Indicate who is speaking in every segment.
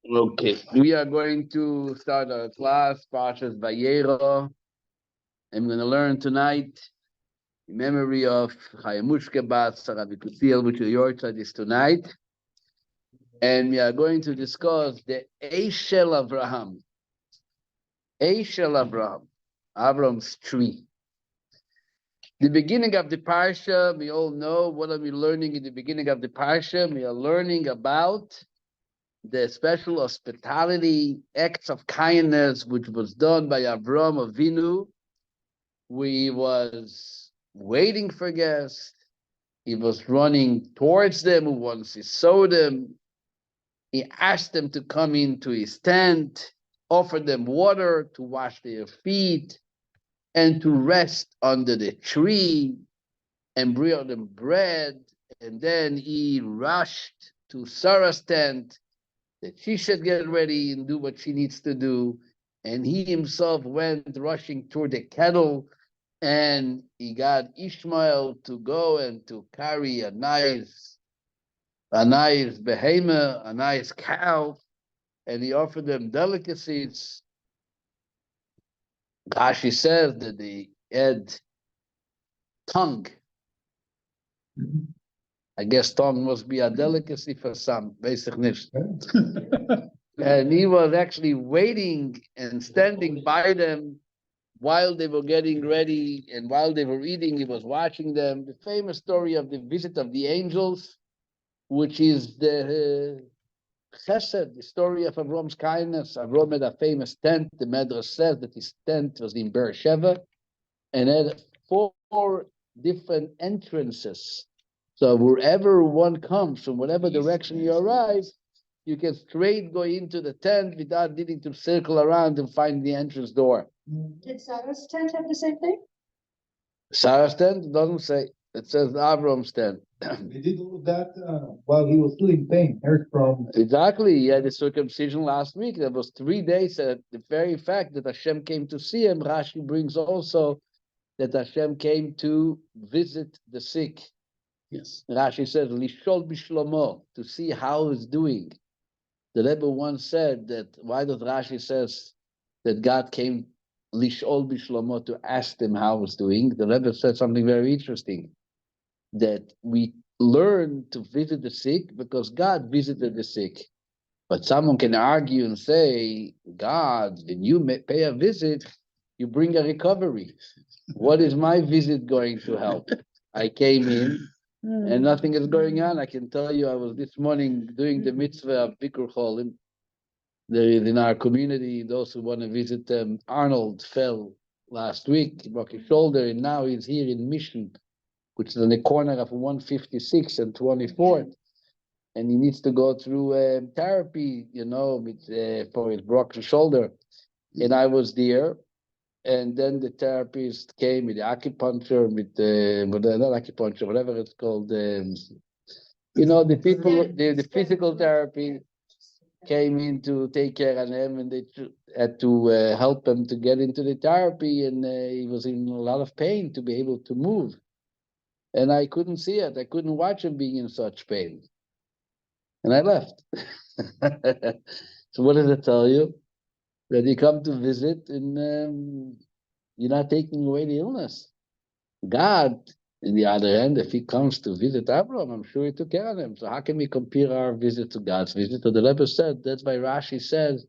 Speaker 1: Okay, we are going to start our class, Parsha's Vayera. I'm going to learn tonight in memory of Chayamushke Bas, Rabbi Kusil, which your child is tonight. And we are going to discuss the Eishel Avraham. Eishel Avraham, Avram's tree. The beginning of the Parsha, we all know what are we learning in the beginning of the Parsha. We are learning about the special hospitality, acts of kindness, which was done by Avram Avinu. He was waiting for guests. He was running towards them once he saw them. He asked them to come into his tent, offered them water to wash their feet, and to rest under the tree, and bring them bread. And then he rushed to Sarah's tent, that she should get ready and do what she needs to do. And he himself went rushing toward the kettle, and he got Ishmael to go and to carry a nice behemoth, a nice cow, and he offered them delicacies. Rashi says that they had tongue. I guess tongue must be a delicacy for some, basically. And he was actually waiting and standing by them while they were getting ready, and while they were eating, he was watching them. The famous story of the visit of the angels, which is the chesed, the story of Avram's kindness. Avram had a famous tent. The Medrash says that his tent was in Beersheba and had 4 different entrances. So wherever one comes, from whatever direction you arrive, you can straight go into the tent without needing to circle around and find the entrance door.
Speaker 2: Did Sarah's tent have the same thing?
Speaker 1: Sarah's tent doesn't say. It says Avram's tent.
Speaker 3: He did all of that while he was still in pain. Heard from
Speaker 1: Exactly. He had the circumcision last week. That was 3 days. The very fact that Hashem came to see him, Rashi brings also that Hashem came to visit the sick.
Speaker 3: yes.
Speaker 1: Rashi says, Lishol bishlomo, to see how he's doing. The Rebbe once said that, why does Rashi says that God came Lishol bishlomo, to ask him how he's doing? The Rebbe said something very interesting, that we learn to visit the sick because God visited the sick. But someone can argue and say, God, when you pay a visit, you bring a recovery. What is my visit going to help? I came in and nothing is going on. I can tell you, I was this morning doing the mitzvah of Bikur Cholim. There is in our community, those who want to visit them. Arnold fell last week, he broke his shoulder, and now he's here in Mission, which is on the corner of 156 and 24th. And he needs to go through therapy, with, for his broken shoulder. And I was there. And then the therapist came with the acupuncture, not acupuncture, whatever it's called. The people, the physical therapy came in to take care of him, and they had to help him to get into the therapy. And he was in a lot of pain to be able to move. And I couldn't see it. I couldn't watch him being in such pain. And I left. So what does it tell you? That you come to visit and you're not taking away the illness. God, on the other hand, if he comes to visit Abraham, I'm sure he took care of him. So how can we compare our visit to God's visit? So the Rebbe said, that's why Rashi says,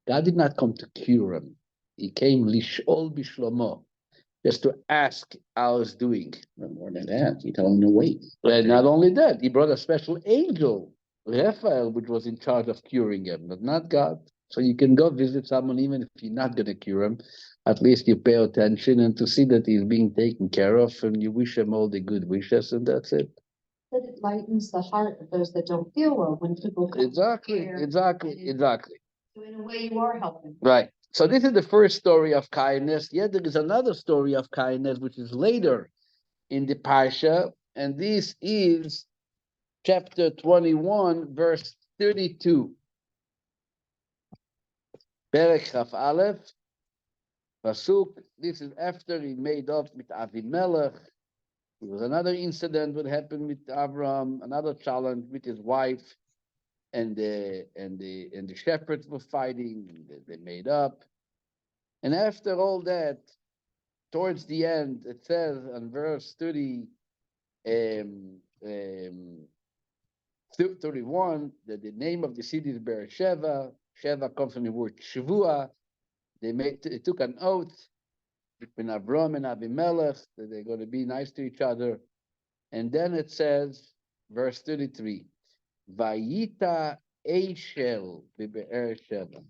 Speaker 1: God did not come to cure him. He came lishol bishlomo, just to ask how he's doing.
Speaker 3: No more than that, he told him to wait.
Speaker 1: And not only that, he brought a special angel, Raphael, which was in charge of curing him, but not God. So you can go visit someone even if you're not going to cure him. At least you pay attention and to see that he's being taken care of, and you wish him all the good wishes, and that's it.
Speaker 2: But it lightens the heart of those that don't feel well when people come.
Speaker 1: Exactly.
Speaker 2: So in a way, you are helping.
Speaker 1: Right. So this is the first story of kindness. Yet there is another story of kindness, which is later in the Parsha, and this is chapter 21, verse 32. Perek Chaf Aleph, Pasuk. This is after he made up with Avimelech. There was another incident that happened with Abraham, another challenge with his wife. and the shepherds were fighting, and they made up. And after all that, towards the end, it says in verse 30, um, um, 31, that the name of the city is Beersheba. Sheva comes from the word Shavua. They took an oath between Avram and Abimelech that they're going to be nice to each other. And then it says, verse 33, Vayita Eshel be'er Sheva.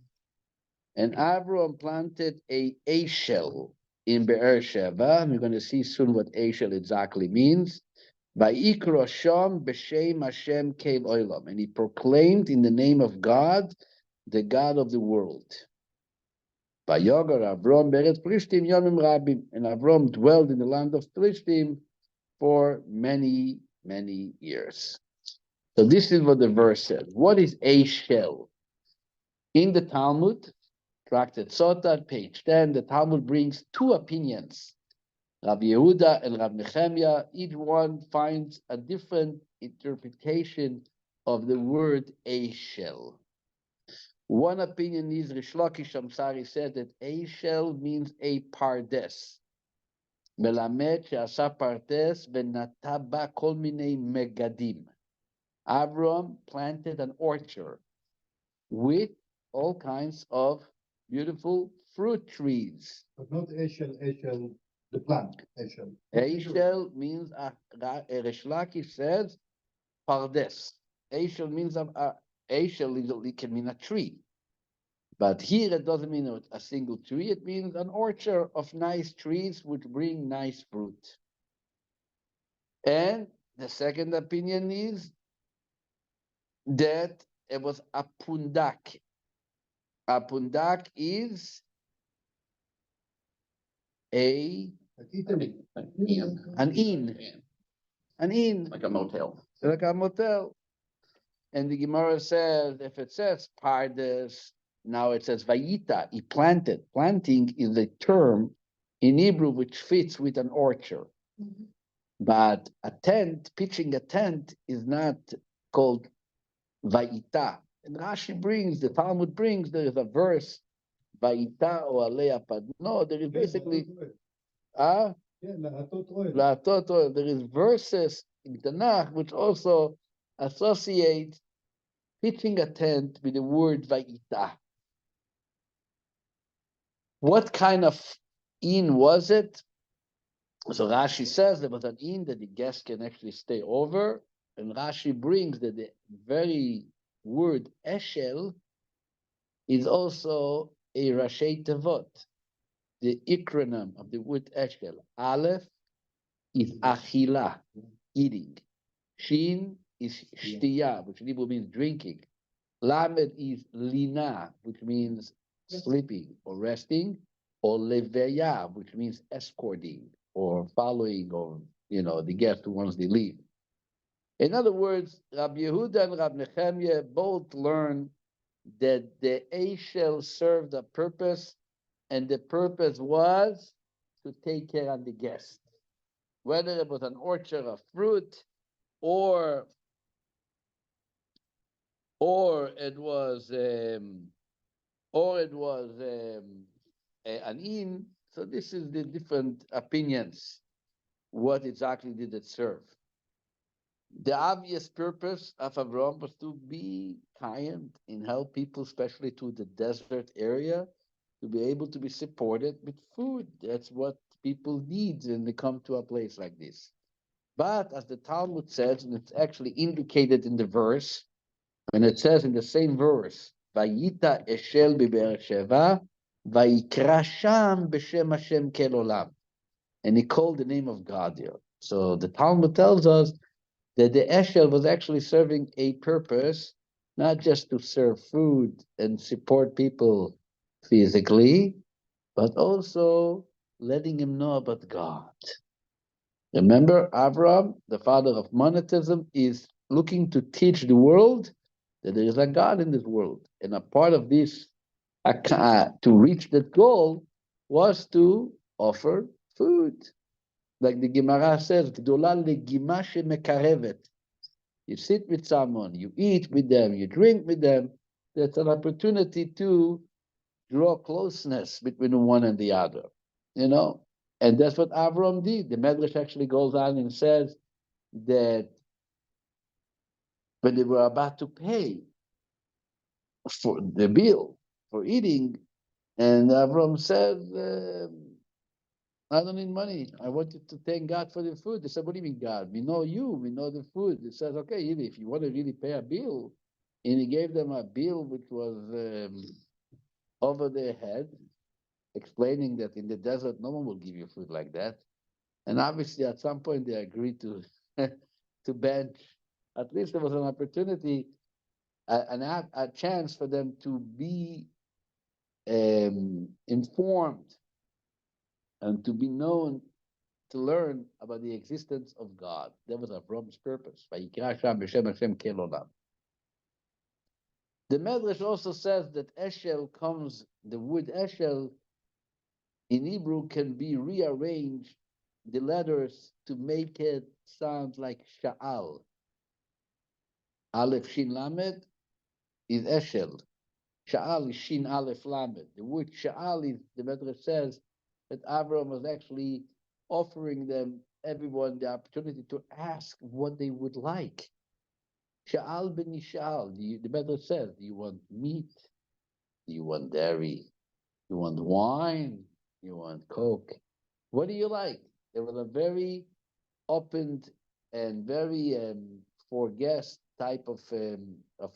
Speaker 1: And Avram planted a Eshel in Be'er Sheva. We're going to see soon what Eshel exactly means. Vayikro Sham b'shem Hashem kev olam. And he proclaimed in the name of God, the God of the world. Vayogar Avram beretz Plishtim yomim rabim. And Avram dwelled in the land of Plishtim for many, many years. So this is what the verse says. What is Eshel? In the Talmud, Tractate Sota, page 10, the Talmud brings two opinions. Rabbi Yehuda and Rabbi Nehemiah, each one finds a different interpretation of the word Eshel. One opinion is Rish Lakish Amsari said that Eshel means a pardes. Melamed she'asa pardes v'nata ba kol minei megadim. Avram planted an orchard with all kinds of beautiful fruit trees.
Speaker 3: But not Eshel, the plant, Eshel.
Speaker 1: Eshel means, Rish Lakish says, pardes. Eshel means, Eshel can mean a tree. But here it doesn't mean a single tree, it means an orchard of nice trees which bring nice fruit. And the second opinion is that it was a pundak. A pundak is
Speaker 3: Like Italy.
Speaker 1: an inn,
Speaker 4: Like a motel.
Speaker 1: like a motel. And the Gemara says, if it says pardes, now it says vayita, he planted. Planting is a term in Hebrew which fits with an orchard. But a tent, pitching a tent, is not called vayita. And Rashi brings, the Talmud brings, there is a verse, vayita or alea pad. No, there is basically,
Speaker 3: Yeah, Lahatot Oel.
Speaker 1: there is verses in Tanakh which also associate pitching a tent with the word vayita. What kind of inn was it? So Rashi says there was an inn that the guests can actually stay over, and Rashi brings that the very word Eshel is also a Rashi Tevot. The acronym of the word Eshel. Aleph is Achila, eating. Shin is Shtiya, which in Hebrew means drinking. Lamed is Lina, which means sleeping or resting, or Leveya, which means escorting or following, or the guest who wants to leave. In other words, Rabbi Yehuda and Rabbi Nehemiah both learned that the Eshel served a purpose, and the purpose was to take care of the guest. Whether it was an orchard of fruit, or it was an inn. So this is the different opinions. What exactly did it serve? The obvious purpose of Avram was to be kind and help people, especially to the desert area, to be able to be supported with food. That's what people need when they come to a place like this. But as the Talmud says, and it's actually indicated in the verse, when it says in the same verse, Vayita Eshel be'er Sheva, Vayikra Sham b'shem Hashem kel olam. And he called the name of God there. So the Talmud tells us that the Eshel was actually serving a purpose, not just to serve food and support people physically, but also letting him know about God. Remember, Abraham, the father of monotheism, is looking to teach the world that there is a God in this world. And a part of this, to reach that goal, was to offer food. Like the Gemara says, Gdola legima shemekarevet. You sit with someone, you eat with them, you drink with them. That's an opportunity to draw closeness between one and the other, you know? And that's what Avram did. The Medrash actually goes on and says that when they were about to pay for the bill for eating, and Avram said, I don't need money. I want you to thank God for the food. They said, what do you mean, God? We know you. We know the food. He says, okay, if you want to really pay a bill. And he gave them a bill which was over their head, explaining that in the desert, no one will give you food like that. And obviously, at some point, they agreed to to bench. At least there was an opportunity, a chance for them to be informed and to be known, to learn about the existence of God. That was Avram's purpose. Vayikra Sham b'Shem Hashem Kel Olam. The Medrash also says that Eshel comes, the word Eshel in Hebrew can be rearranged, the letters, to make it sound like Sha'al. Aleph Shin Lamed is Eshel. Sha'al is Shin Aleph Lamed. The word Sha'al is, the Medrash says, that Avram was actually offering them, everyone, the opportunity to ask what they would like. Sha'al ben Yishal, the Medrash says, do you want meat? Do you want dairy? You want wine? You want Coke? What do you like? There was a very opened and very for guest type of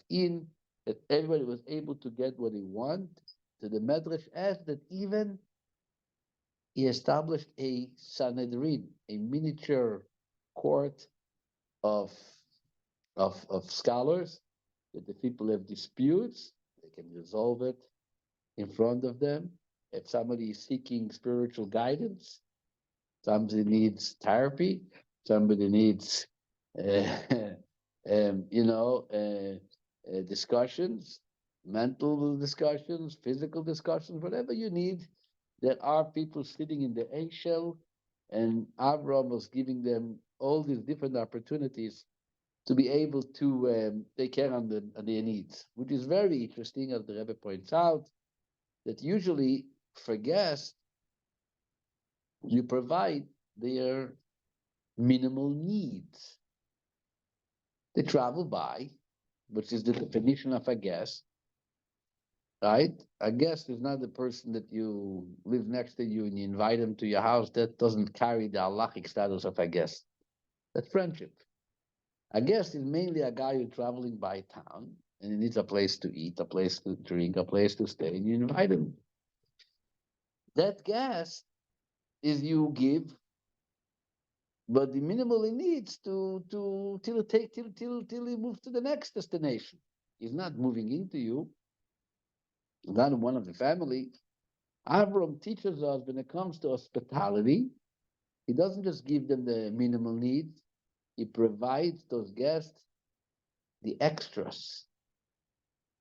Speaker 1: inn that everybody was able to get what they want. So the Medrash adds that even he established a Sanhedrin, a miniature court of, of scholars, that the people have disputes, they can resolve it in front of them. If somebody is seeking spiritual guidance, somebody needs therapy, somebody needs, discussions, mental discussions, physical discussions, whatever you need. There are people sitting in the Eshel, and Avram was giving them all these different opportunities to be able to take care of their needs, which is very interesting, as the Rebbe points out, that usually for guests, you provide their minimal needs. They travel by, which is the definition of a guest, right? A guest is not the person that you live next to you and you invite him to your house. That doesn't carry the halachic status of a guest. That's friendship. A guest is mainly a guy who's traveling by town and he needs a place to eat, a place to drink, a place to stay, and you invite him. That guest is you give, but the minimal he needs till he moves to the next destination. He's not moving into you. He's not one of the family. Avram teaches us when it comes to hospitality, he doesn't just give them the minimal needs. He provides those guests the extras,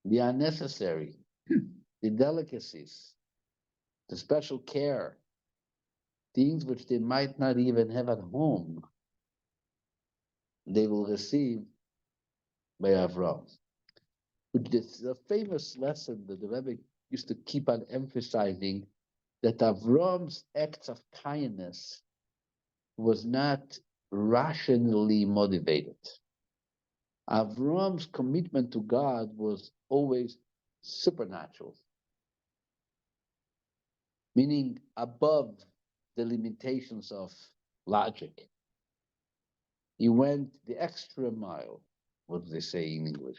Speaker 1: the unnecessary, the delicacies, the special care, things which they might not even have at home, they will receive by Avram. Which is a famous lesson that the Rebbe used to keep on emphasizing, that Avram's acts of kindness was not rationally motivated. Avram's commitment to God was always supernatural, meaning above the limitations of logic. He went the extra mile, what do they say in English?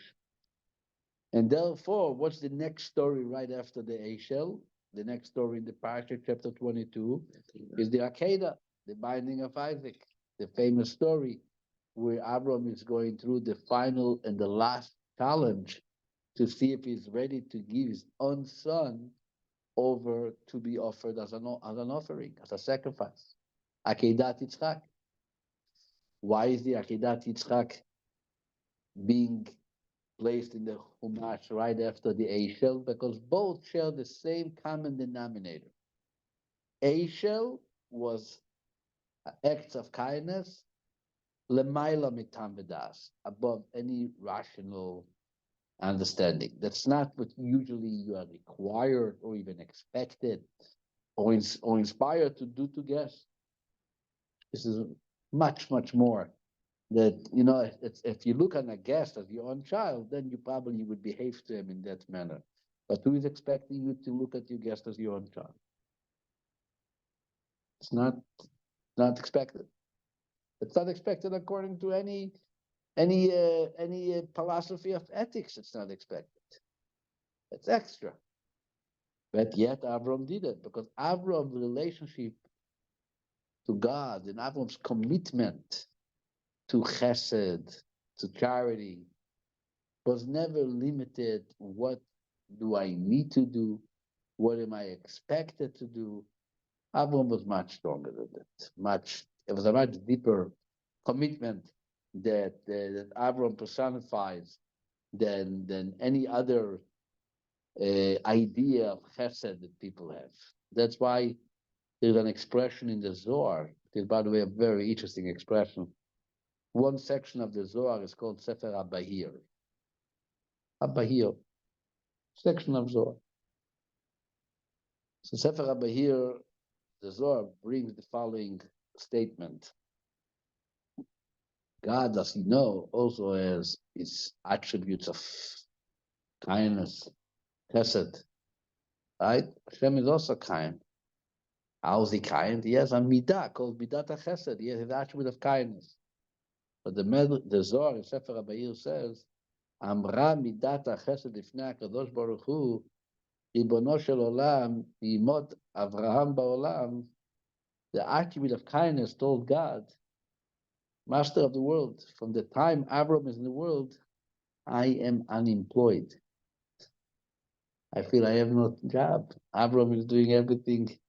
Speaker 1: And therefore, what's the next story right after the Eshel? The next story in the Parsha, chapter 22, is the Akedah, the binding of Isaac, the famous story where Abram is going through the final and the last challenge to see if he's ready to give his own son over to be offered as an offering, as a sacrifice. Akedat Yitzchak. Why is the Akedat Yitzchak being placed in the Chumash right after the Eshel? Because both share the same common denominator. Eshel was acts of kindness, Lemaila mitam v'das, above any rational understanding. That's not what usually you are required or even expected or inspired to do to guests. This is much, much more that, if you look on a guest as your own child, then you probably would behave to him in that manner. But who is expecting you to look at your guest as your own child? It's not expected. It's not expected according to any philosophy of ethics. It's not expected. It's extra. But yet Avram did it because Avram's relationship to God and Avram's commitment to chesed, to charity, was never limited. What do I need to do? What am I expected to do? Avram was much stronger than that. It was a much deeper commitment that Avram personifies than any other idea of chesed that people have. That's why there's an expression in the Zohar. It is, by the way, a very interesting expression. One section of the Zohar is called Sefer HaBahir. HaBahir, section of Zohar. So Sefer HaBahir, the Zohar brings the following statement. God, as you know, also has its attributes of kindness, chesed, right? Hashem is also kind. How is he kind? He has a midah called midat chesed. He has his attribute of kindness. But the Zohar in Sefer HaBahir says, Amra midat chesed lifnei HaKadosh Baruch Hu, Ribono shel olam, yimod Avraham ba'olam. The attribute of kindness told God, Master of the world, from the time Avram is in the world, I am unemployed. I feel I have no job. Avram is doing everything.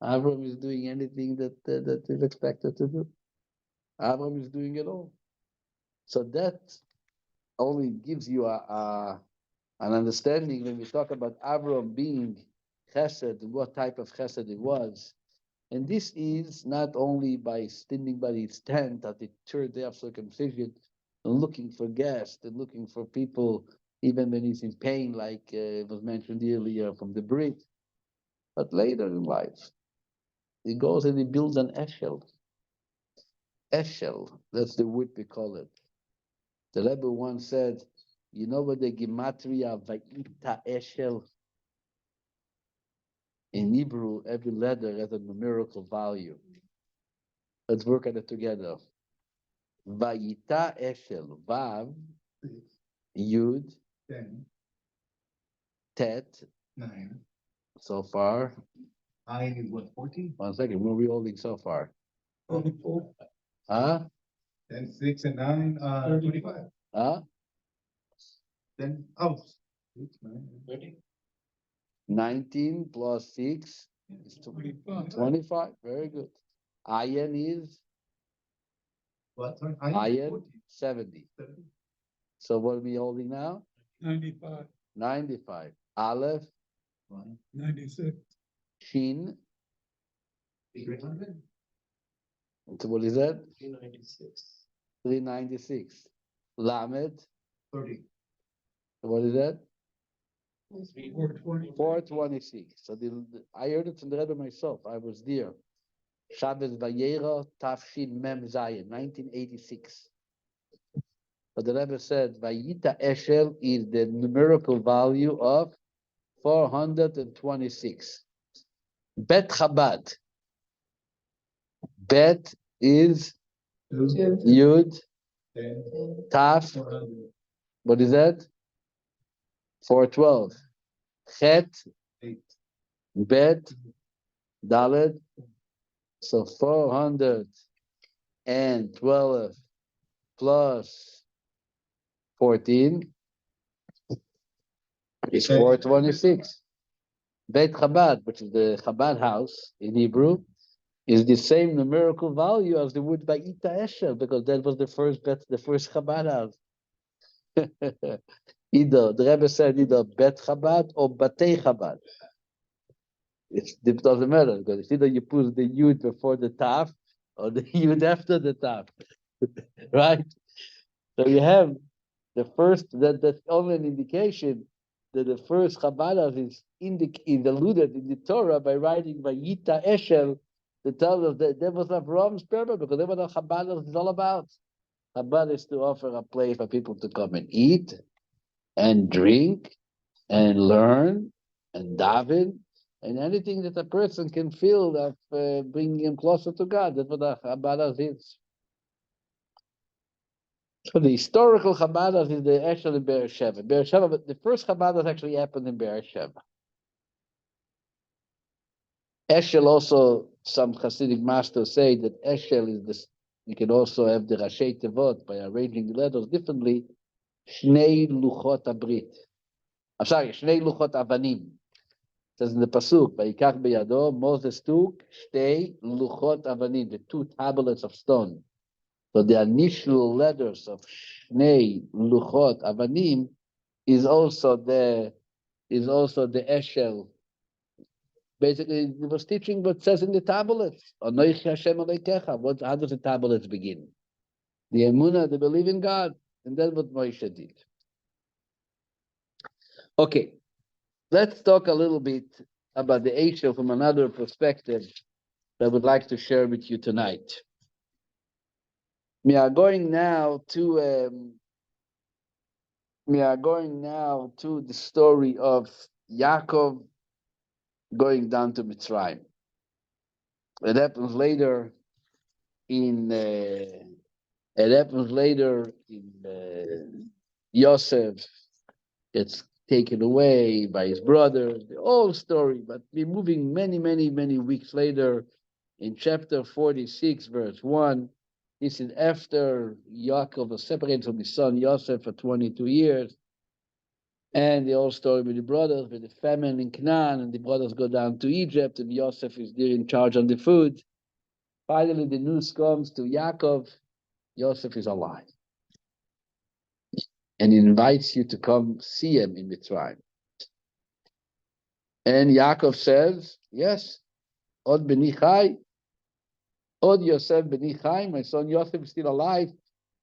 Speaker 1: Avram is doing anything that is expected to do. Avram is doing it all. So that only gives you an understanding when we talk about Avram being chesed, what type of chesed it was. And this is not only by standing by his tent at the third day of circumcision and looking for guests and looking for people, even when he's in pain, like it was mentioned earlier from the Brit. But later in life, he goes and he builds an eshel. Eshel, that's the wood we call it. The Rebbe once said, you know what the gematria Vayita eshel? In Hebrew, every letter has a numerical value. Let's work at it together. Vayita eshel, Vav, Yud,
Speaker 3: 10,
Speaker 1: Tet,
Speaker 3: 9.
Speaker 1: so far.
Speaker 3: I is what, 14?
Speaker 1: 1 second, what are we holding so far?
Speaker 3: 24.
Speaker 1: Huh?
Speaker 3: 10, 6, and 9, 25.
Speaker 1: Huh?
Speaker 3: Then, 6, 9, 30.
Speaker 1: 19 plus 6 is 25. Very good. Ayin is
Speaker 3: What?
Speaker 1: Ayin 70.
Speaker 3: 70.
Speaker 1: So what are we holding now?
Speaker 4: 95,
Speaker 1: 95. Aleph,
Speaker 4: 96,
Speaker 1: Shin.
Speaker 3: 300.
Speaker 1: So what is that?
Speaker 3: 396.
Speaker 1: 396. Lamed.
Speaker 3: 30.
Speaker 1: What is that?
Speaker 4: 420.
Speaker 1: 426. So I heard it from the Rebbe myself. I was there. Shabbos Vayera Tafshin Mem Zayin, 1986. But the Rebbe said Vayita Eshel is the numerical value of 426. Bet Chabad. Bet is Yud,
Speaker 3: 10,
Speaker 1: Taf.
Speaker 3: 400.
Speaker 1: What is that? 412. Chet,
Speaker 3: 8.
Speaker 1: Bet, Dalet. So 412 plus 14 is 426. Beit Chabad, which is the Chabad house in Hebrew, is the same numerical value as the wood by Ita Esher, because that was the first Chabad house. The Rebbe said either Bet Chabad or Batei Chabad. It doesn't matter, because it's either you put the Yud before the Taf or the Yud after the Taf. right? So you have the first, that's only an indication that the first Chabad is alluded in the Torah by writing Vayita Eshel, to tell us that that was Avraham sperma, because that's what Chabad is all about. Chabad is to offer a place for people to come and eat and drink and learn and daven and anything that a person can feel that bringing him closer to God. That's what a Chabad is. So the historical Chabad is the actually Be'er Sheva. Be'er Sheva, but the first Chabad actually happened in Be'er Sheva. Eshel also, some Hasidic masters say that Eshel is this. You can also have the Rashi Tevot by arranging the letters differently. Shnei Luchot Abrit. I'm sorry, Shnei Luchot Avanim. It says in the pasuk, "Vayikach beyado," Moses took Shtei Luchot Avanim, the two tablets of stone. So the initial letters of Shnei Luchot Avanim is also the Eshel. Basically, it was teaching what says in the tablets. Anoichi Hashem Elokecha. How does the tablets begin? The Emunah, they believe in God, and that's what Moshe did. Okay, let's talk a little bit about the Eshel from another perspective that I would like to share with you tonight. We are going now to the story of Yaakov going down to Mitzrayim. It happens later in Yosef gets taken away by his brothers, the whole story, but we're moving many weeks later in chapter 46, verse 1. This is after Yaakov was separated from his son Yosef for 22 years. And the whole story with the brothers, with the famine in Canaan, and the brothers go down to Egypt, and Yosef is there in charge on the food. Finally, the news comes to Yaakov, Yosef is alive. And he invites you to come see him in Mitzrayim. And Yaakov says, yes, Od beni chai, Od Yosef beni chai, my son Yosef is still alive.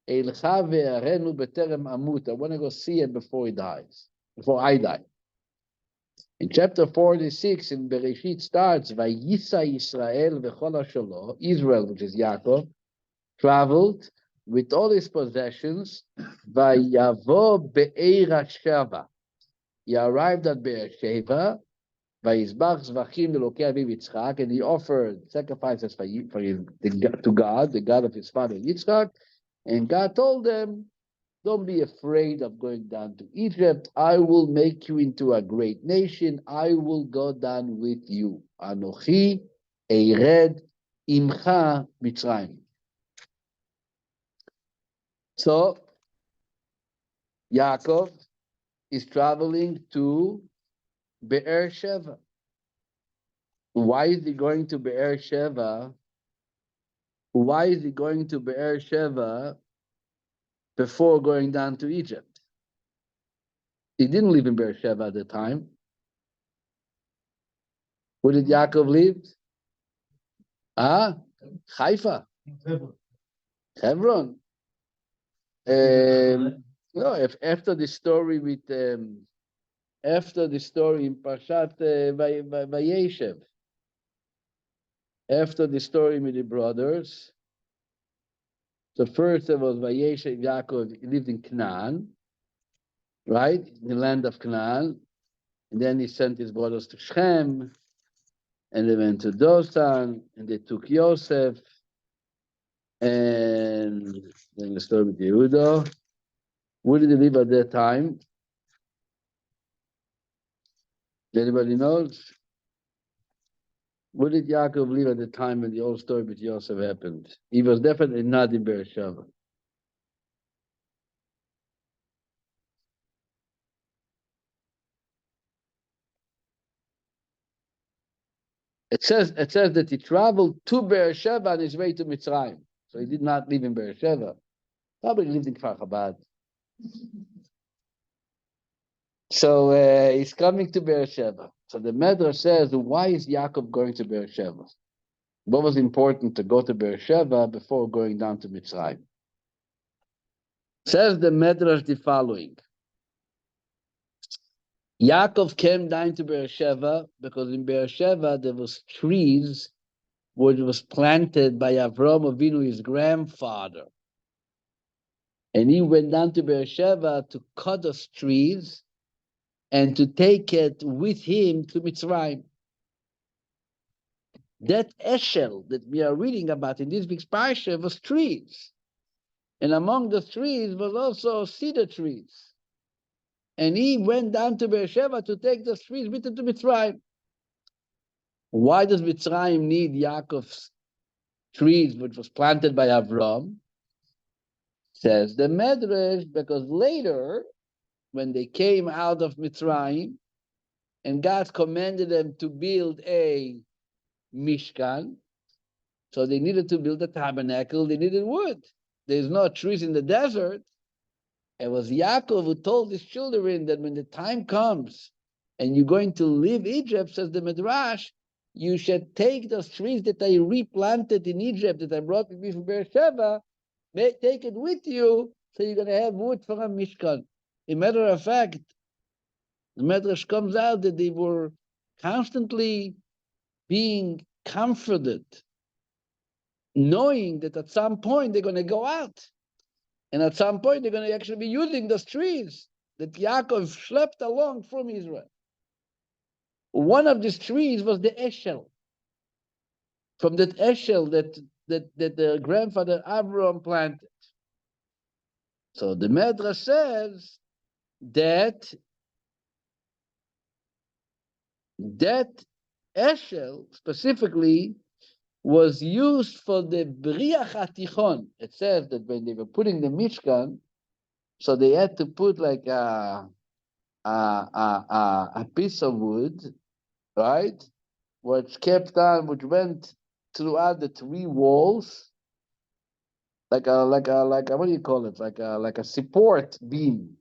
Speaker 1: Eilcha ve'arenu beterem amut. I want to go see him before he dies, before I die. In chapter 46 in Bereshit starts, Vayisa Yisrael v'chol hashalo, Israel, which is Yaakov, traveled with all his possessions, Vayavo be'eira shava. He arrived at Be'er Sheva, Vayizbach zvachim l'Elokei aviv Yitzchak, and he offered sacrifices to God, the God of his father Yitzchak, and God told them, don't be afraid of going down to Egypt. I will make you into a great nation. I will go down with you. Anochi eired imcha Mitzrayim. So, Yaakov is traveling to Be'er Sheva. Why is he going to Be'er Sheva? Why is he going to Be'er Sheva before going down to Egypt? He didn't live in Be'er Sheva at the time. Where did Yaakov live? Haifa. Hebron. No, after the story with after the story in Parshat Vayeshev, after the story with the brothers. So first there was Vayeshev, Yaakov, he lived in Canaan, right, in the land of Canaan, and then he sent his brothers to Shem, and they went to Dothan, and they took Yosef, and then the story with Yehuda. Where did he live at that time? Anybody knows? Where did Yaakov live at the time when the whole story with Yosef happened? He was definitely not in Be'er Sheva. It says that he traveled to Be'er Sheva on his way to Mitzrayim. So he did not live in Be'er Sheva. Probably lived in Kfar Chabad. So he's coming to Be'er Sheva. So the Medrash says, why is Yaakov going to Be'er Sheva? What was important to go to Be'er Sheva before going down to Mitzrayim? Says the Medrash the following. Yaakov came down to Beersheba because in Beersheba there was trees which was planted by Avraham Avinu, his grandfather. And he went down to Beersheba to cut those trees and to take it with him to Mitzrayim. That Eshel that we are reading about in this week's Parsha was trees. And among the trees was also cedar trees. And he went down to Beersheba to take those trees with him to Mitzrayim. Why does Mitzrayim need Yaakov's trees, which was planted by Avram? Says the Medrash, because later, when they came out of Mitzrayim, and God commanded them to build a Mishkan, so they needed to build a tabernacle, they needed wood. There's no trees in the desert. It was Yaakov who told his children that when the time comes and you're going to leave Egypt, says the Midrash, you should take those trees that I replanted in Egypt, that I brought with me from Beersheba, take it with you, so you're going to have wood for a Mishkan. A matter of fact, the Midrash comes out that they were constantly being comforted, knowing that at some point they're going to go out. And at some point they're going to actually be using those trees that Yaakov schlepped along from Israel. One of these trees was the Eshel. From that Eshel that the grandfather Abraham planted. So the Medrash says that Eshel specifically was used for the Briach HaTichon. It says that when they were putting the Mishkan, so they had to put like a piece of wood, right? Which went throughout the three walls, like a what do you call it? Like a support beam,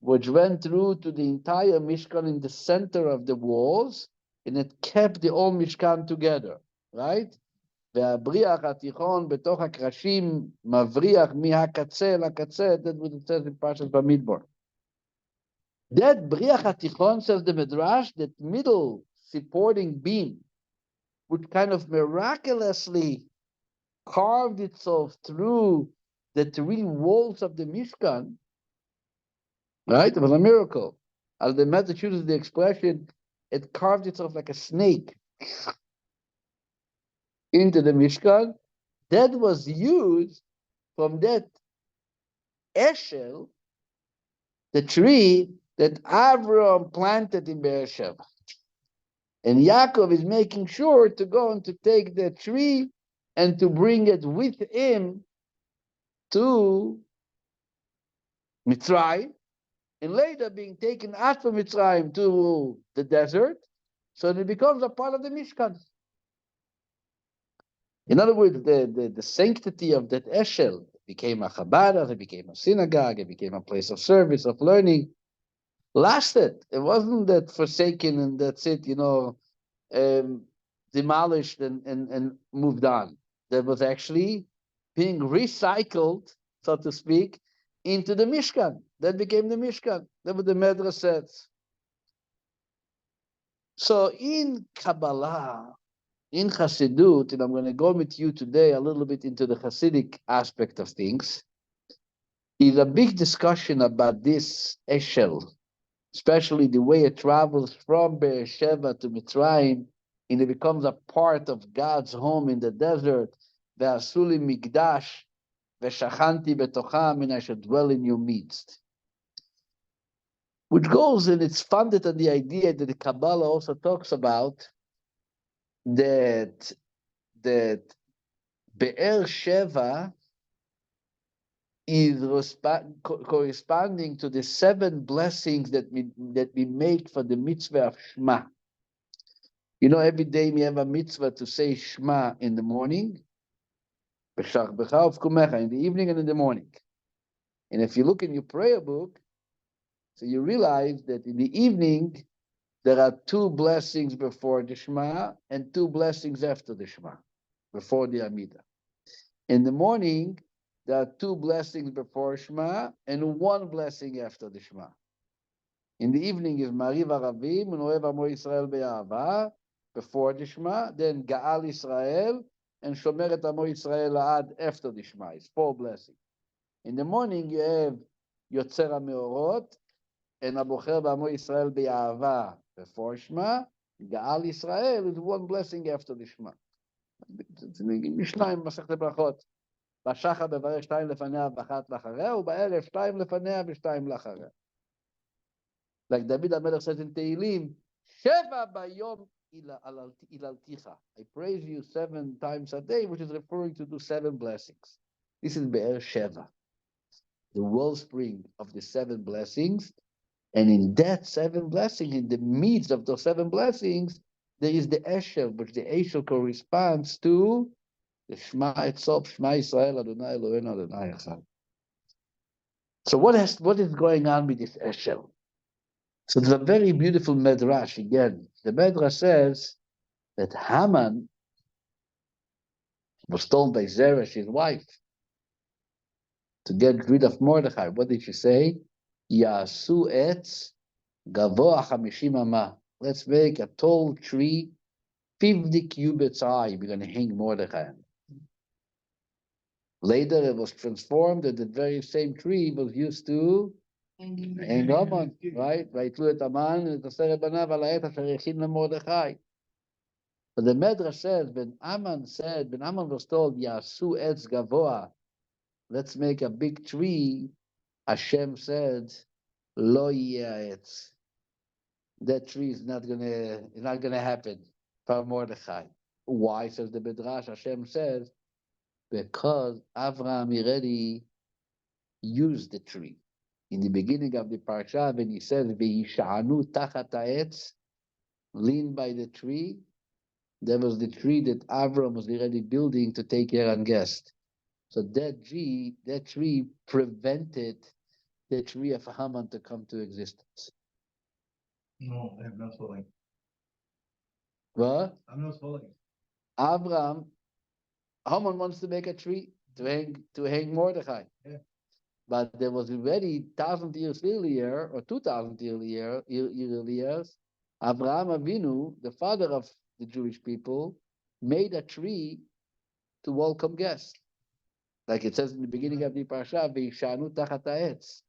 Speaker 1: which went through to the entire Mishkan in the center of the walls, and it kept the whole Mishkan together, right? והבריח התיכון בתוך הקרשים מבריח מהקצה לקצה, that's what it says in Parsha Bamidbar. That bריח התיכון, says the Midrash, that middle supporting beam, which kind of miraculously carved itself through the three walls of the Mishkan, right? It was a miracle. As the Midrash uses the expression, it carved itself like a snake into the Mishkan. That was used from that Eshel, the tree that Avraham planted in Beersheba. And Yaakov is making sure to go and to take the tree and to bring it with him to Mitzrayim, and later being taken out from Mitzrayim to the desert, so it becomes a part of the Mishkan. In other words, the sanctity of that Eshel became a Chabad, it became a synagogue, it became a place of service, of learning, lasted. It wasn't that forsaken and that's it, demolished and moved on. That was actually being recycled, so to speak, into the Mishkan. That became the Mishkan. That's what the Medrash says. So in Kabbalah, in Chassidut, and I'm going to go with you today a little bit into the Hasidic aspect of things, is a big discussion about this Eshel, especially the way it travels from Beersheba to Mitzrayim, and it becomes a part of God's home in the desert. Ve'asuli mikdash, ve'shachanti betocham, and I should dwell in your midst. Which goes, and it's founded on the idea that the Kabbalah also talks about, that Be'er Sheva is corresponding to the 7 blessings that we make for the mitzvah of Shema. Every day we have a mitzvah to say Shema in the morning, in the evening and in the morning. And if you look in your prayer book, so you realize that in the evening, there are 2 blessings before the Shema and 2 blessings after the Shema, before the Amidah. In the morning, there are two blessings before Shema and one blessing after the Shema. In the evening is Mariv Aravim, Unoev Amo Yisrael Be'ahava, before the Shema, then Ga'al Yisrael, and Shomeret Amo Yisrael Ad after the Shema. It's 4 blessings. In the morning you have Yotzer HaMeorot, and Abocher B'Amo Yisrael Be'ahava before Shema. Ga'al Yisrael is one blessing after the Shema. משניים מסכת ברכות. בשחר בברך 2 לפניה ואחת לאחריה, ובערב 2 לפניה ו2 לאחריה. Like David HaMelech says in Tehillim, Sheva bayom ilalticha. I praise you 7 times a day, which is referring to the 7 blessings. This is Be'er Sheva, the wellspring of the 7 blessings. And in that 7 blessings, in the midst of those 7 blessings, there is the Eshel, which the Eshel corresponds to the Shema itself, Shema Yisrael, Adonai Eloheinu, Adonai Echad. So what is going on with this Eshel? So there's a very beautiful Medrash again. The Medrash says that Haman was told by Zeresh, his wife, to get rid of Mordechai. What did she say? Yasu etz gavoa 50 amah. Let's make a tall tree, 50 cubits high. We're going to hang Mordechai. Later it was transformed, and the very same tree was used to hang Haman, right? ויתלו את המן ואת 10 בניו על העץ אשר הכין למרדכי. But the Medrash says, when Haman was told, Yasu etz gavoa, let's make a big tree, Hashem said, Lo yeh etz. That tree is not gonna happen for Mordechai. Why, says the Medrash? Hashem says, because Avraham already used the tree. In the beginning of the Parsha, when he says, V'yisha'anu tachat ha'etz, lean by the tree, there was the tree that Avram was already building to take care of guests. So that tree prevented the tree of Haman to come to existence.
Speaker 3: No, I'm not following.
Speaker 1: What?
Speaker 3: I'm not following.
Speaker 1: Haman wants to make a tree to hang Mordechai.
Speaker 3: Yeah.
Speaker 1: But there was already 1,000 years earlier, or 2,000 earlier, Avraham Avinu, the father of the Jewish people, made a tree to welcome guests. Like it says in the beginning of the Parsha, V'yisha'anu tachat ha'etz.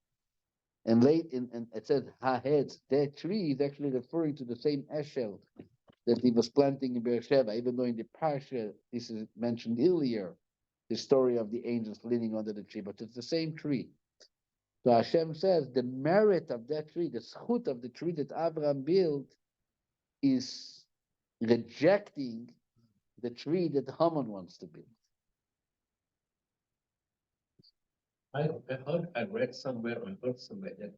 Speaker 1: And it says ha'etz, that tree is actually referring to the same eshel that he was planting in Beersheba, even though in the Parsha, this is mentioned earlier, the story of the angels leaning under the tree, but it's the same tree. So Hashem says the merit of that tree, the zchut of the tree that Abraham built, is rejecting the tree that Haman wants to build.
Speaker 5: I read somewhere that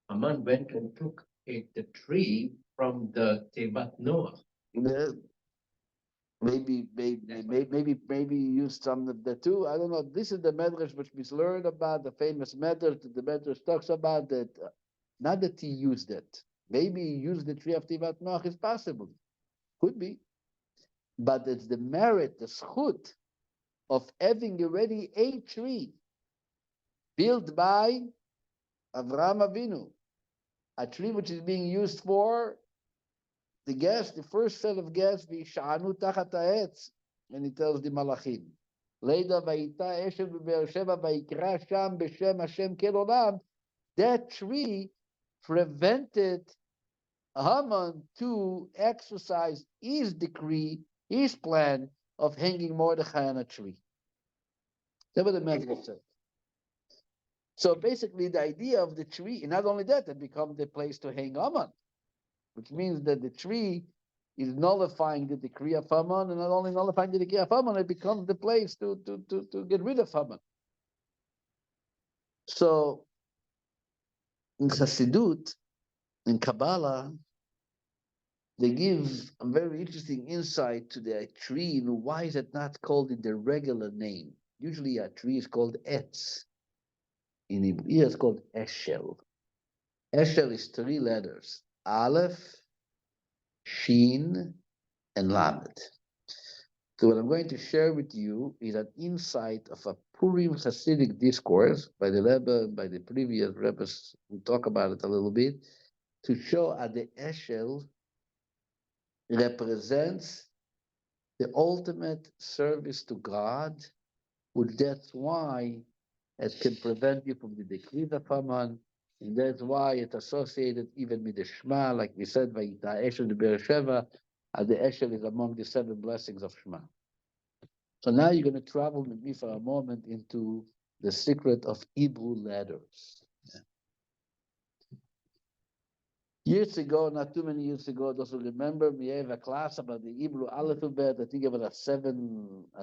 Speaker 5: Haman went and took the tree from the Tevat Noah.
Speaker 1: Maybe use some of the two. I don't know. This is the medrash which we learned about, the famous medrash that the medrash talks about, that not that he used it. Maybe he used the tree of Tevat Noach. It's possible, could be, but it's the merit, the zchut of having already a tree built by Avraham Avinu, a tree which is being used for the guests, the first set of guests, V'yisha'anu tachat ha'etz, and he tells the Malachim, Leida vayita eshev b'Beersheba vayikra sham b'shem Hashem kel olam. That tree prevented Haman to exercise his decree, his plan of hanging Mordechai on a tree. That's what the Medrash said. So basically, the idea of the tree, and not only that, it becomes the place to hang Haman, which means that the tree is nullifying the decree of Haman, and not only nullifying the decree of Haman, it becomes the place to get rid of Haman. So, in Chassidut, in Kabbalah, they give a very interesting insight to the tree, and why is it not called in the regular name? Usually a tree is called Etz. In Hebrew, it's called Eshel. Eshel is 3 letters, Aleph, Shin, and Lamed. So what I'm going to share with you is an insight of a Purim Hasidic discourse by the Rebbe, by the previous Rebbes. We talk about it a little bit to show how the Eshel represents the ultimate service to God, which that's why it can prevent you from the decree of Haman, and that's why it's associated even with the Shema, like we said, by the Eshel de Beersheva, the Eshel is among the 7 blessings of Shema. So now you're going to travel with me for a moment into the secret of Hebrew letters. Years ago, not too many years ago, those who remember, we have a class about the Hebrew alphabet. I think about a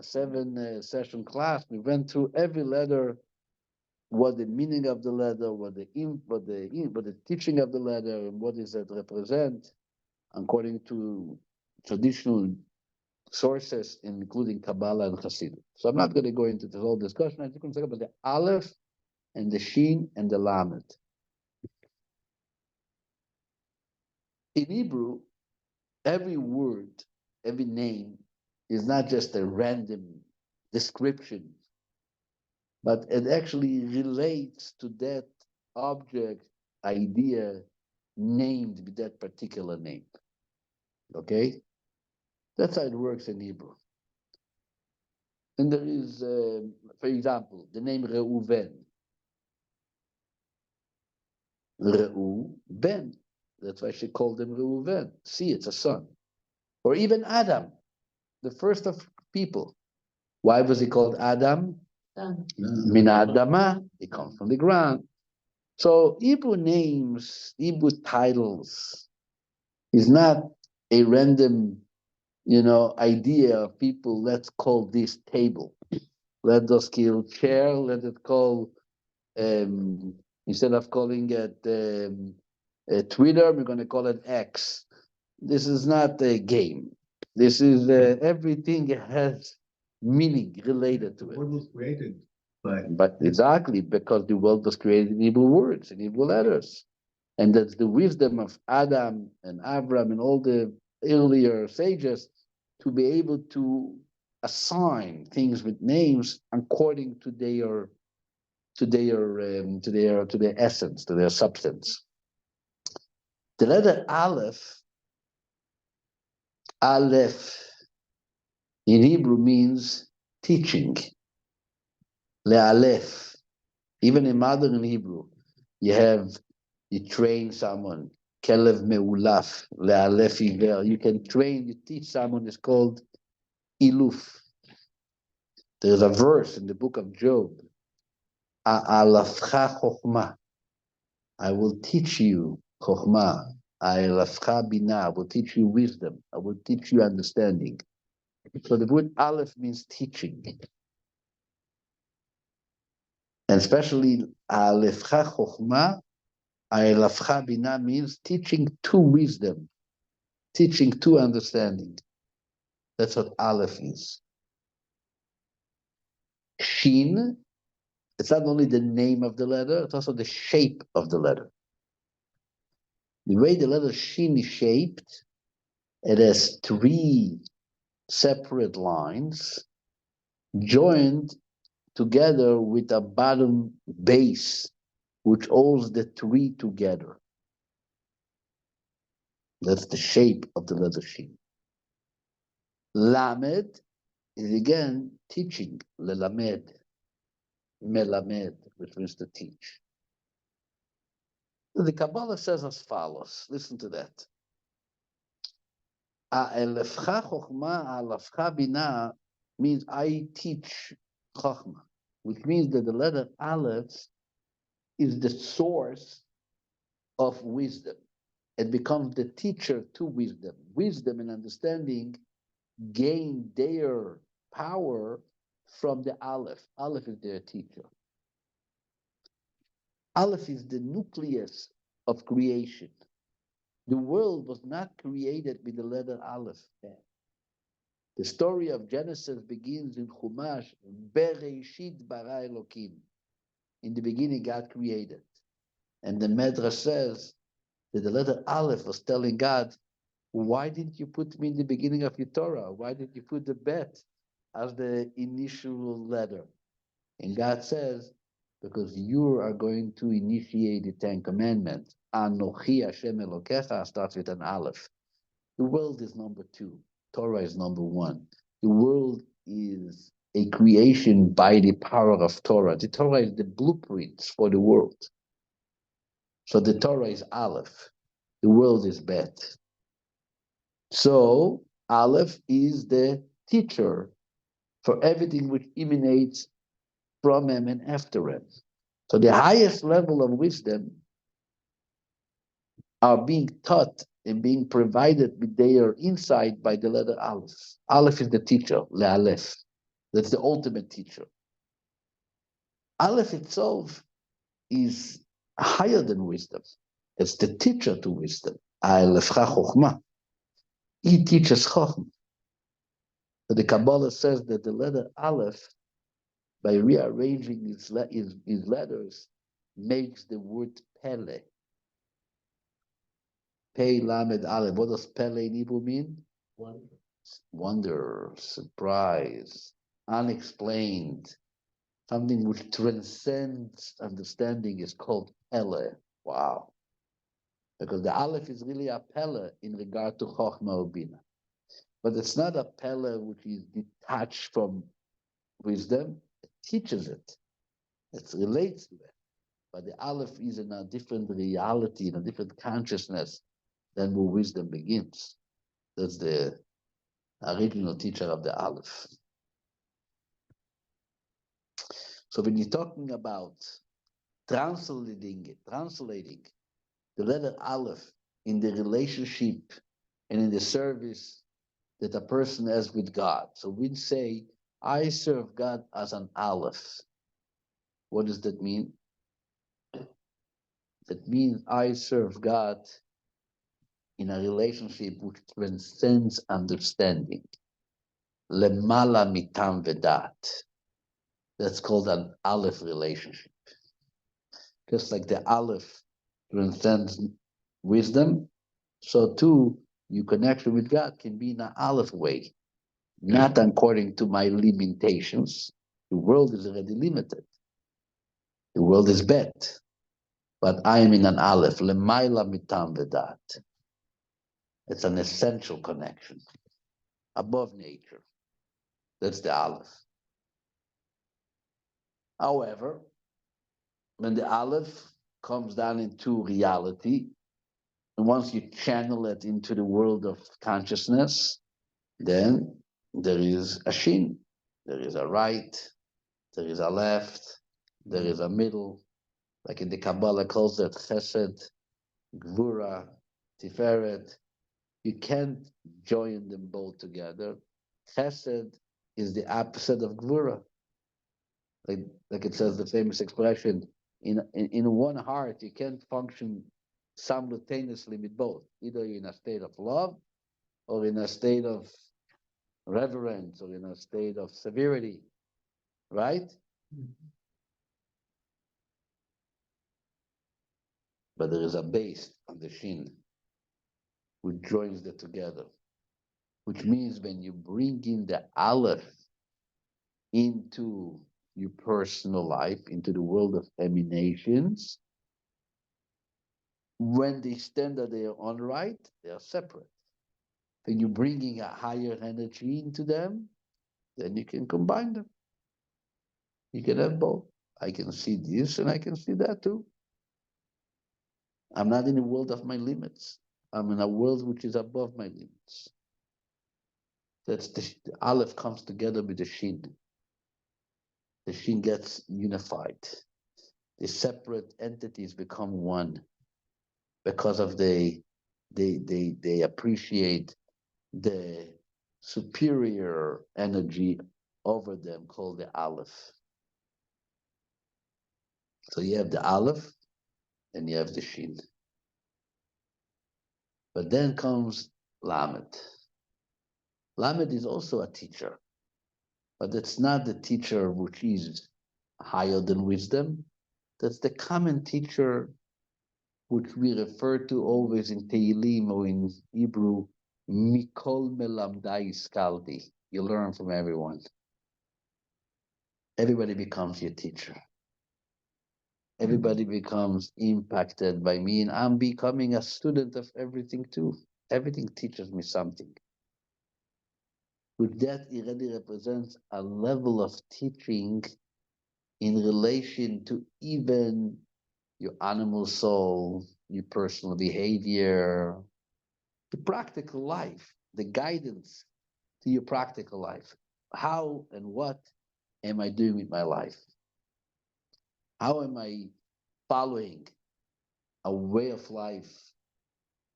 Speaker 1: seven session class. We went through every letter, what the meaning of the letter, what the teaching of the letter, and what does it represent, according to traditional sources, including Kabbalah and Hasidut. So I'm not going to go into the whole discussion. I'm just going to talk about the Aleph and the Shin and the Lamed. In Hebrew, every word, every name is not just a random description, but it actually relates to that object, idea, named with that particular name. Okay? That's how it works in Hebrew. And there is, for example, the name Reuven. Reuven. That's why she called him Reuven. See, it's a son. Or even Adam, the first of people. Why was he called Adam?
Speaker 2: Done.
Speaker 1: Min Adama, he comes from the ground. So Hebrew names, Hebrew titles is not a random, idea of people. Let's call this table. Let us call chair. Let it call instead of calling it Twitter, we're going to call it X. This is not a game. This is everything has meaning related to
Speaker 3: The
Speaker 1: it.
Speaker 3: world was created by.
Speaker 1: But exactly because the world was created in Hebrew words, in Hebrew letters. And that's the wisdom of Adam and Abram and all the earlier sages to be able to assign things with names according to their essence, to their substance. The letter Aleph in Hebrew means teaching. Le'alef. Even in modern Hebrew, you train someone. Kelev me'ulaf, le'alef iver. You can train, you teach someone. It's called iluf. There's a verse in the book of Job. A'alafcha chokhmah. I will teach you chokhmah. A'alafcha binah. I will teach you wisdom. I will teach you understanding. So the word aleph means teaching. And especially Alefcha Chokhmah, Alefcha Binah means teaching to wisdom, teaching to understanding. That's what Aleph is. Shin, it's not only the name of the letter, it's also the shape of the letter. The way the letter Shin is shaped, it has 3 separate lines joined together with a bottom base, which holds the 3 together. That's the shape of the letter Shin. Lamed is again teaching, lelamed, melamed, which means to teach. The Kabbalah says as follows. Listen to that. Elefcha chokhmah, alafcha binah means I teach chokhmah, which means that the letter Aleph is the source of wisdom. It becomes the teacher to wisdom. Wisdom and understanding gain their power from the Aleph. Aleph is their teacher. Aleph is the nucleus of creation. The world was not created with the letter Aleph. The story of Genesis begins in Chumash, Bereshit bara Elokim. In the beginning, God created. And the Medrash says that the letter Aleph was telling God, Why didn't you put me in the beginning of your Torah? Why did you put the bet as the initial letter? And God says, because you are going to initiate the Ten Commandments. Anochi Hashem Elokecha starts with an Aleph. The world is number 2. Torah is number 1. The world is a creation by the power of Torah. The Torah is the blueprints for the world. So the Torah is Aleph. The world is Bet. So Aleph is the teacher for everything which emanates from him and after him. So the highest level of wisdom are being taught and being provided with their insight by the letter Aleph. Aleph is the teacher, Le'aleph. That's the ultimate teacher. Aleph itself is higher than wisdom. It's the teacher to wisdom. Alepha Chochmah. He teaches Chochmah. So the Kabbalah says that the letter Aleph, by rearranging his letters, makes the word Pele. Pei Lamed Aleph. What does Pele in Hebrew mean? Wonder, surprise, unexplained. Something which transcends understanding is called Pele. Wow. Because the Aleph is really a Pele in regard to Chochmah or Bina. But it's not a Pele which is detached from wisdom. It teaches it. It relates to it. But the Aleph is in a different reality, in a different consciousness than where wisdom begins. That's the original teacher of the Aleph. So when you're talking about translating the letter Aleph in the relationship and in the service that a person has with God. So we say, I serve God as an Aleph. What does that mean? That means I serve God in a relationship which transcends understanding. Lemala mitam vedat. That's called an Aleph relationship. Just like the Aleph transcends wisdom, so too your connection with God can be in an Aleph way, not according to my limitations. The world is already limited. The world is bet, but I am in an Aleph. Lemaila mitam vedat. It's an essential connection above nature. That's the Aleph. However, when the Aleph comes down into reality, and once you channel it into the world of consciousness, then there is a shin, there is a right, there is a left, there is a middle, like in the Kabbalah calls it Chesed, Gvura, Tiferet. You can't join them both together. Chesed is the opposite of Gvura. Like it says the famous expression, in one heart, you can't function simultaneously with both. Either you're in a state of love or in a state of reverence or in a state of severity, right? But there is a base on the shin which joins them together, which means when you bring in the aleph into your personal life, into the world of emanations, when they stand at their own right, they are separate. When you're bringing a higher energy into them, then you can combine them. You can have both. I can see this and I can see that too. I'm not in the world of my limits. I'm in a world which is above my limits. That's the aleph comes together with the shin. The shin gets unified. The separate entities become one because of they appreciate the superior energy over them called the aleph. So you have the aleph and you have the shin. But then comes lamed. Lamed is also a teacher, but it's not the teacher which is higher than wisdom. That's the common teacher which we refer to always in Tehillim or in Hebrew Mikol melamdai iskalti. You learn from everyone. Everybody becomes your teacher. Everybody becomes impacted by me, and I'm becoming a student of everything too. Everything teaches me something. With that, it really represents a level of teaching in relation to even your animal soul, your personal behavior, the practical life, the guidance to your practical life. How and what am I doing with my life? How am I following a way of life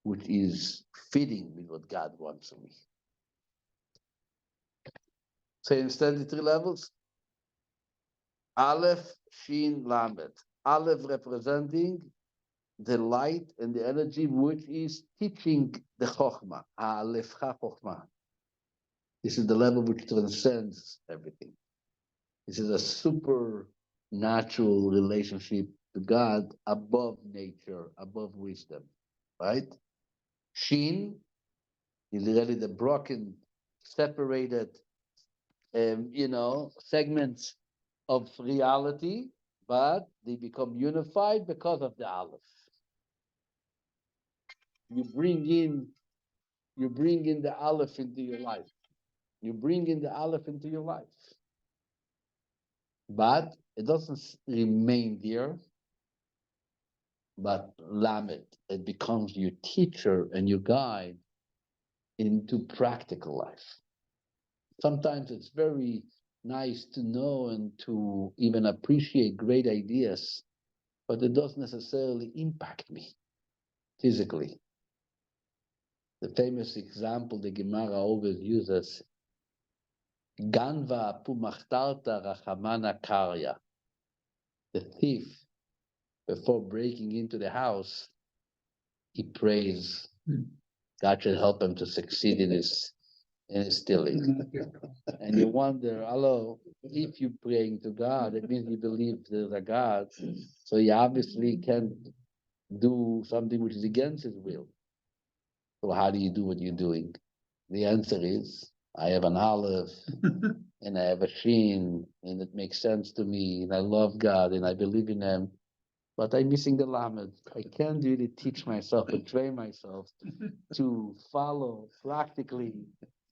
Speaker 1: which is fitting with what God wants of me? So instead, the three levels: Aleph, Shin, Lamed. Aleph representing the light and the energy which is teaching the Chokhmah. Alepha Chokhmah. This is the level which transcends everything. This is a supernatural relationship to God above nature, above wisdom, right? Shin is really the broken, separated, segments of reality, but they become unified because of the Aleph. You bring in, you bring in the Aleph into your life. You bring in the Aleph into your life. But it doesn't remain there, but Lamed, it becomes your teacher and your guide into practical life. Sometimes it's very nice to know and to even appreciate great ideas, but it doesn't necessarily impact me physically. The famous example the Gemara always uses, Ganva pumachtarta rachamana karya. The thief, before breaking into the house, he prays God should help him to succeed in his stealing. And you wonder, hello, if you're praying to God, it means you believe there's a God. So you obviously can't do something which is against his will. So how do you do what you're doing? The answer is, I have an Aleph and I have a Shin, and it makes sense to me, and I love God and I believe in him. But I'm missing the Lamed. I can't really teach myself and train myself to follow practically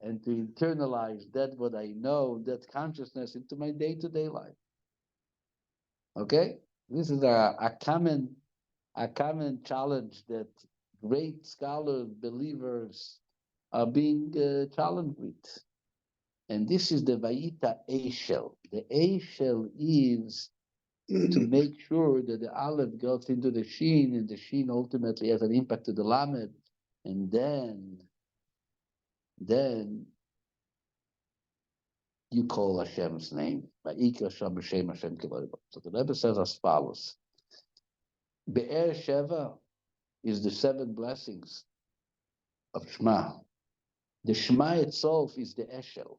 Speaker 1: and to internalize that what I know, that consciousness into my day-to-day life. Okay? This is a common challenge that great scholars, believers are being challenged with. And this is the Vayita Eshel. The Eshel is to make sure that the Aleph goes into the Shin, and the Shin ultimately has an impact to the Lamed, and then you call Hashem's name. So the Rebbe says as follows: Be'er Sheva is the 7 blessings of Shema. The Shema itself is the Eshel.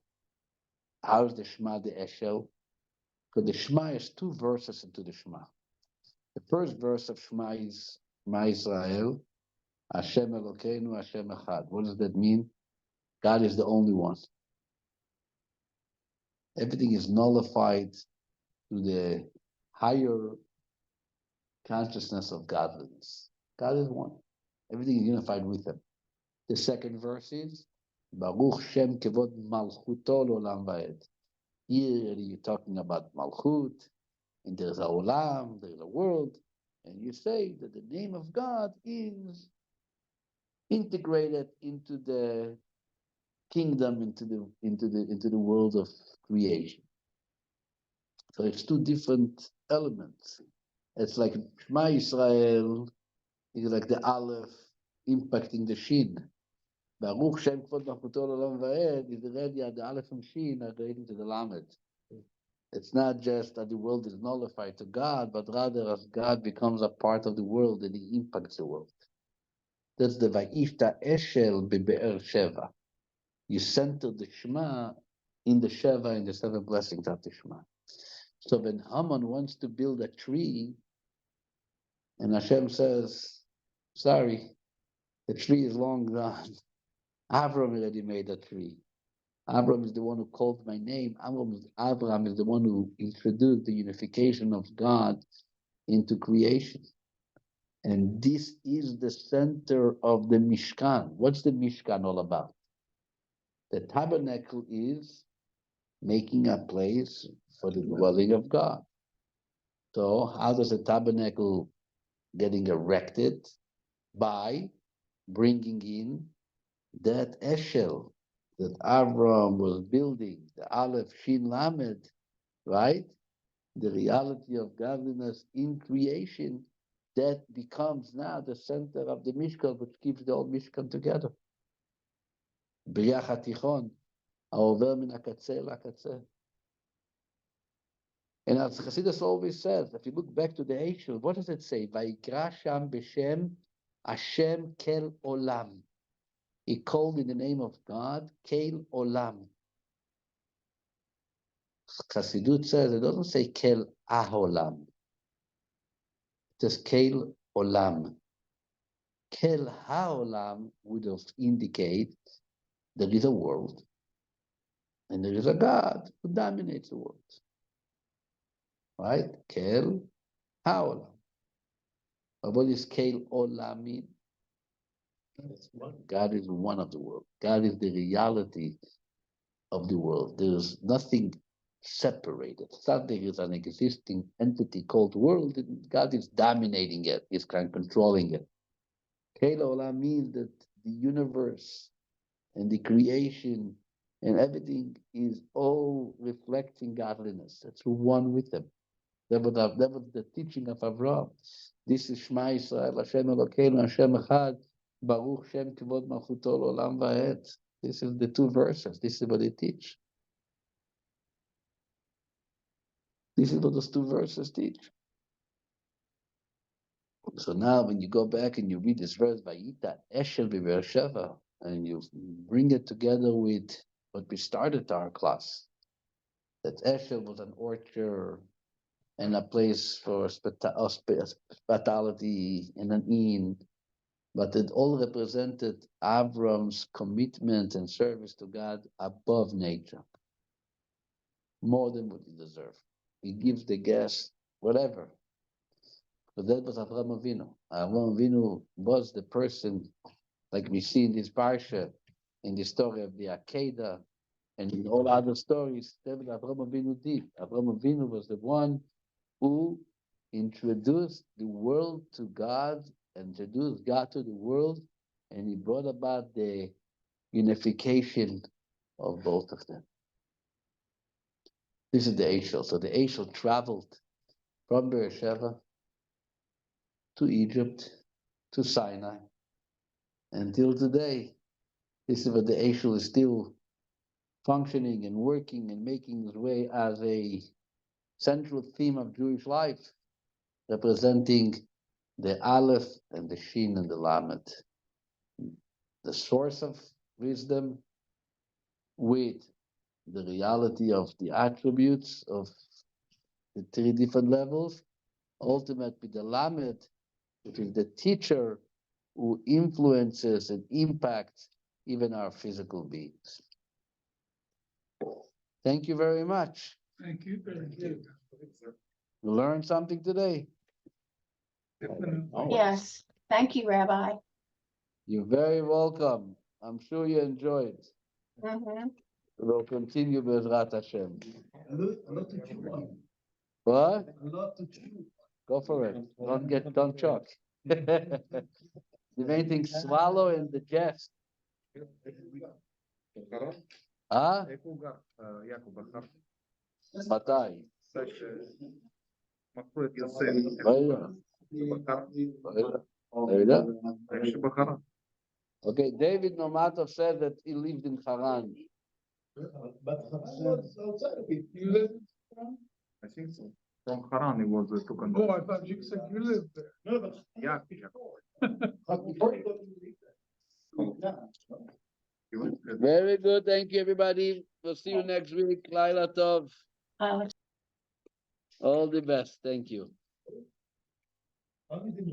Speaker 1: How is the Shema the Eshel? Because the Shema is 2 verses into the Shema. The first verse of Shema is Shema Israel, Hashem Elokeinu, Hashem Echad. What does that mean? God is the only one. Everything is nullified to the higher consciousness of godliness. God is one. Everything is unified with him. The second verse is Baruch Shem Kevod Malchuto L'Olam Va'ed. Here you're talking about Malchut, and there's a Olam, there's a world, and you say that the name of God is integrated into the kingdom, into the world of creation. So it's 2 different elements. It's like Shema Israel is like the Aleph impacting the Shin. Baruch Shem Kvod Malchuto L'Olam Va'ed is already the Aleph and Shin are relating to the Lamed. It's not just that the world is nullified to God, but rather as God becomes a part of the world and he impacts the world. That's the Vayifta Eshel Be'er Sheva. You center the Shema in the Sheva, in the 7 blessings of the Shema. So when Haman wants to build a tree, and Hashem says, sorry, the tree is long gone. Avram already made a tree. Avram is the one who called my name. Avram is the one who introduced the unification of God into creation. And this is the center of the Mishkan. What's the Mishkan all about? The tabernacle is making a place for the dwelling of God. So how does the tabernacle getting erected? By bringing in that eshel that Avram was building, the Aleph Shin Lamed, right? The reality of godliness in creation, that becomes now the center of the Mishkan, which keeps the whole Mishkan together. B'riach HaTichon, העובר מן הקצה לקצה. And as Chassidus always says, if you look back to the Eichel, what does it say? Vayikra sham b'shem Hashem kel olam. He called in the name of God, kel olam. Chassidut says, it doesn't say kel aholam. It says kel olam. Kel haolam would have indicate there is a world and there is a God who dominates the world. Right? Kel haolam. But what is kel olam mean? God is one of the world. God is the reality of the world. There is nothing separated. Something is an existing entity called world, and God is dominating it, He's kind of controlling it. Kel olam means that the universe and the creation and everything is all reflecting godliness. It's one with them. That was the teaching of Avraham. This is Shema Yisrael, Hashem Elokeinu, Hashem Echad, Baruch Shem Kivod Malchuto Olam Va'ed. This is the two verses. This is what they teach. This is what those two verses teach. So now when you go back and you read this verse, Vayita Eshel B'Be'er Sheva, and you bring it together with what we started our class, that Eshel was an orchard and a place for hospitality and an inn, but it all represented Avram's commitment and service to God above nature, more than what he deserved. He gives the guest whatever. But that was Avram Avinu. Avram Avinu was the person, like we see in this Parsha, in the story of the Akedah, and in all other stories, that was Avram Avinu did. Avram Avinu was the one who introduced the world to God, introduced God to the world, and he brought about the unification of both of them. This is the Eichel. So the Eichel traveled from Beersheba to Egypt to Sinai until today. This is what the Eichel is still functioning and working and making its way as a central theme of Jewish life, representing the Aleph and the Shin and the Lamed, the source of wisdom with the reality of the attributes of the three different levels, ultimately the Lamed, which is the teacher who influences and impacts even our physical beings. Thank you very much.
Speaker 4: Thank you. Thank you.
Speaker 1: You learned something today?
Speaker 6: Yes, thank you, Rabbi.
Speaker 1: You're very welcome. I'm sure you enjoyed.
Speaker 6: Mhm.
Speaker 1: We'll continue Bezrat Hashem.
Speaker 3: A lot to chew.
Speaker 1: What?
Speaker 3: A lot to chew.
Speaker 1: Go for it. Don't choke. The main thing, swallow and digest. Huh? מתי? Okay, David Nomatov said that he lived in Haran.
Speaker 3: But was outside of it.
Speaker 4: You live?
Speaker 7: I think so. From Haran, it was to
Speaker 4: Oh, I thought you said you lived there.
Speaker 3: No, but
Speaker 7: Yeah.
Speaker 3: before you go to the
Speaker 1: Very good. Thank you, everybody. We'll see you next week. Laila Tov. All the best. Thank you.
Speaker 3: Only the